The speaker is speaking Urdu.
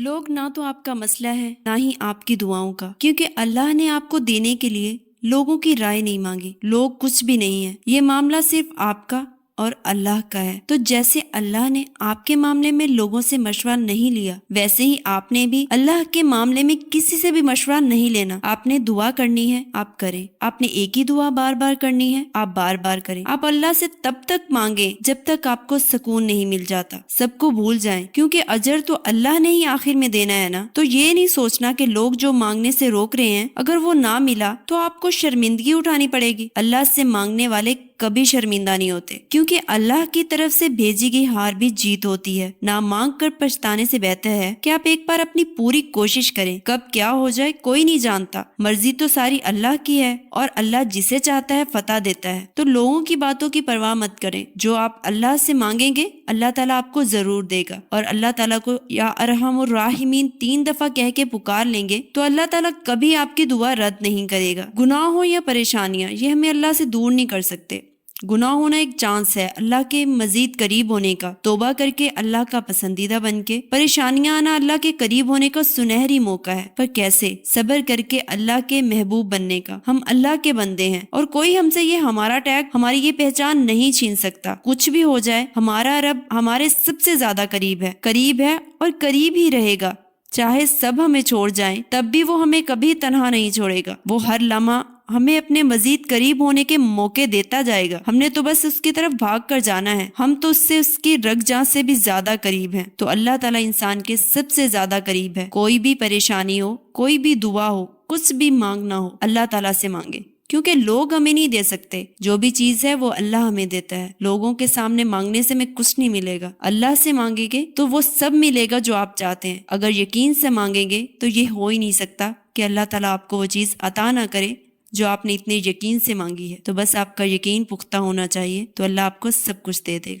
لوگ نہ تو آپ کا مسئلہ ہے نہ ہی آپ کی دعاؤں کا، کیونکہ اللہ نے آپ کو دینے کے لیے لوگوں کی رائے نہیں مانگی۔ لوگ کچھ بھی نہیں ہے، یہ معاملہ صرف آپ کا اور اللہ کا ہے۔ تو جیسے اللہ نے آپ کے معاملے میں لوگوں سے مشورہ نہیں لیا، ویسے ہی آپ نے بھی اللہ کے معاملے میں کسی سے بھی مشورہ نہیں لینا۔ آپ نے دعا کرنی ہے، آپ کریں۔ آپ نے ایک ہی دعا بار بار کرنی ہے، آپ بار بار کریں۔ آپ اللہ سے تب تک مانگیں جب تک آپ کو سکون نہیں مل جاتا۔ سب کو بھول جائیں، کیونکہ اجر تو اللہ نے ہی آخر میں دینا ہے نا۔ تو یہ نہیں سوچنا کہ لوگ جو مانگنے سے روک رہے ہیں، اگر وہ نہ ملا تو آپ کو شرمندگی اٹھانی پڑے گی۔ اللہ سے مانگنے والے کبھی شرمندہ نہیں ہوتے، کیونکہ اللہ کی طرف سے بھیجی گئی ہار بھی جیت ہوتی ہے۔ نہ مانگ کر پچھتانے سے بہتر ہے کہ آپ ایک بار اپنی پوری کوشش کریں۔ کب کیا ہو جائے کوئی نہیں جانتا، مرضی تو ساری اللہ کی ہے، اور اللہ جسے چاہتا ہے فتح دیتا ہے۔ تو لوگوں کی باتوں کی پرواہ مت کریں۔ جو آپ اللہ سے مانگیں گے اللہ تعالیٰ آپ کو ضرور دے گا، اور اللہ تعالیٰ کو یا ارحم الراحمین 3 دفعہ کہہ کے پکار لیں گے تو اللہ تعالیٰ کبھی آپ کی دعا رد نہیں کرے گا۔ گناہ ہو یا پریشانیاں، یہ ہمیں اللہ سے دور نہیں کر سکتے۔ گناہ ہونا ایک چانس ہے اللہ کے مزید قریب ہونے کا، توبہ کر کے اللہ کا پسندیدہ بن کے۔ پریشانیاں آنا اللہ کے قریب ہونے کا سنہری موقع ہے، پر کیسے؟ صبر کر کے اللہ کے محبوب بننے کا۔ ہم اللہ کے بندے ہیں، اور کوئی ہم سے یہ ہمارا ٹیگ، ہماری یہ پہچان نہیں چھین سکتا۔ کچھ بھی ہو جائے، ہمارا رب ہمارے سب سے زیادہ قریب ہے اور قریب ہی رہے گا۔ چاہے سب ہمیں چھوڑ جائیں تب بھی وہ ہمیں کبھی تنہا نہیں چھوڑے گا۔ وہ ہر لمحہ ہمیں اپنے مزید قریب ہونے کے موقع دیتا جائے گا۔ ہم نے تو بس اس کی طرف بھاگ کر جانا ہے۔ ہم تو اس سے اس کی رگ جان سے بھی زیادہ قریب ہیں۔ تو اللہ تعالیٰ انسان کے سب سے زیادہ قریب ہے۔ کوئی بھی پریشانی ہو، کوئی بھی دعا ہو، کچھ بھی مانگنا ہو، اللہ تعالیٰ سے مانگے، کیونکہ لوگ ہمیں نہیں دے سکتے۔ جو بھی چیز ہے وہ اللہ ہمیں دیتا ہے۔ لوگوں کے سامنے مانگنے سے ہمیں کچھ نہیں ملے گا۔ اللہ سے مانگیں گے تو وہ سب ملے گا جو آپ چاہتے ہیں۔ اگر یقین سے مانگیں گے تو یہ ہو ہی نہیں سکتا کہ اللہ تعالیٰ آپ کو وہ چیز عطا نہ کرے جو آپ نے اتنے یقین سے مانگی ہے۔ تو بس آپ کا یقین پختہ ہونا چاہیے، تو اللہ آپ کو سب کچھ دے دے گا۔